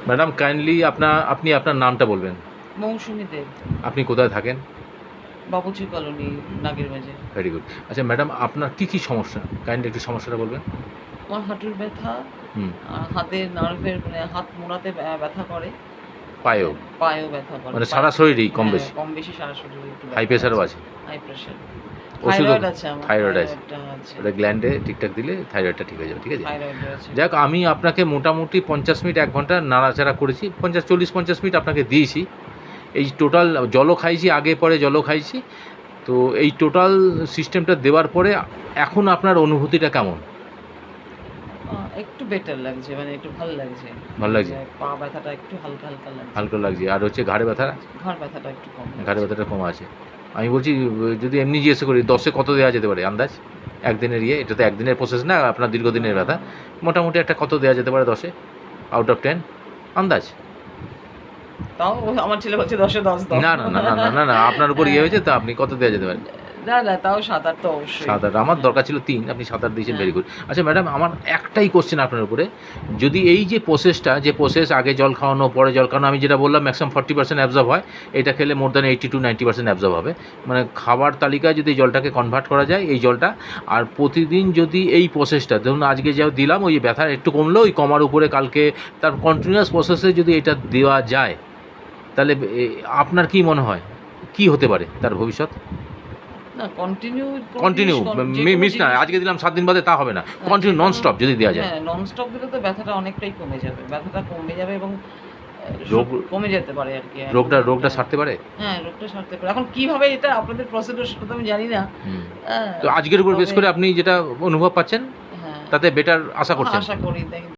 Madam kindly আপনি আপনার নামটা বলবেন। মৌসুমী দেব, আপনি কোথায় থাকেন? বাবুচি কলোনি, নাগের বাজার। Very good. আচ্ছা ম্যাডাম, আপনার কী সমস্যা? কাইন্ডলি একটু সমস্যাটা বলবেন। আমার হাঁটুর ব্যথা, হুম। হাতের নার্ভের মানে হাত মোড়াতে ব্যথা করে, পায়েও? পায়েও ব্যথা করে। মানে সারা শরীরেই কম বেশি? কম বেশি সারা শরীরে একটু হাই ব্যথা প্রেশারও আছে। আছে? High pressure. ওষুধও? থাইরয়েড আছে আমার। থাইরয়েড আছে? থাইরয়েডটা আছে। ওটা গ্ল্যান্ডে ঠিকঠাক দিলে থাইরয়েডটা ঠিক হয়ে যাবে, ঠিক আছে? থাইরয়েড আছে। যাক, আমি আপনাকে মোটামুটি 50 মিনিট 1 ঘন্টা নাড়াচাড়া করেছি, 40-50 মিনিট আপনাকে দিয়েছি। এই টোটাল জলও খাইছি, আগে পরে জলও খাইছি। তো এই টোটাল সিস্টেমটা দেওয়ার পরে এখন আপনার অনুভূতিটা কেমন? একটু বেটার লাগছে, মানে একটু ভালো লাগছে। ভালো লাগছে? পা ব্যথাটা একটু হালকা হালকা লাগছে। হালকা লাগছে। আর হচ্ছে ঘাড়ে ব্যথা? ঘাড় ব্যথাটা একটু কম। ঘাড়ে ব্যথাটা কম আছে। আমি বলছি, যদি এমনি জিজ্ঞেস করি 10-এ কত দেওয়া যেতে পারে আন্দাজ? একদিনের এটা তো একদিনের প্রসেস না, আপনার দীর্ঘদিনের ব্যথা। মোটামুটি একটা কত দেওয়া যেতে পারে 10-এ? আউট অফ 10 আন্দাজ? তাও আমার ছেলে বলছে 10-এ 10 দাও। না, না, না, না, না, না, না, আপনার উপর হয়েছে তো আপনি কত দেওয়া যেতে পারে? না, না, তাও 7-8 তো অবশ্যই। 7-8 আমার দরকার ছিল 3, আপনি 7-8 দিয়েছেন, ভেরি গুড। আচ্ছা ম্যাডাম, আমার একটাই কোশ্চেন আপনার উপরে। যদি এই যে প্রসেস আগে জল খাওয়ানো, পরে জল খাওয়ানো, আমি যেটা বললাম ম্যাক্সিমাম 40% অ্যাবজর্ব হয়, এটা খেলে মোর দ্যান 80-90% অ্যাবজর্ব হবে। মানে খাবার তালিকায় যদি জলটাকে কনভার্ট করা যায় এই জলটা, আর প্রতিদিন যদি এই প্রসেসটা ধরুন আজকে যা দিলাম, ওই ব্যথা একটু কমলো, ওই কমার উপরে কালকে তার কন্টিনিউয়াস প্রসেসে যদি এটা দেওয়া যায়, তাহলে আপনার কি মনে হয় কী হতে পারে তার ভবিষ্যৎ? না, কন্টিনিউ মিস না, আজকে দিলাম 7 দিন বাদে, তা হবে না। কন্টিনিউ নন স্টপ যদি দেওয়া যায়। হ্যাঁ, নন স্টপ দিলে তো ব্যথাটা অনেকটাই কমে যাবে। ব্যথাটা কমে যাবে এবং রোগ কমে যেতে পারে আর কি। রোগটা সারতে পারে? হ্যাঁ, রোগটা সারতে পারে। এখন কিভাবে এটা আপনাদের প্রসিডিউর সেটা তো আমি জানি না। তো আজকের উপর বেস করে আপনি যেটা অনুভব পাচ্ছেন, হ্যাঁ, তাতে বেটার আশা করছেন? আশা করি।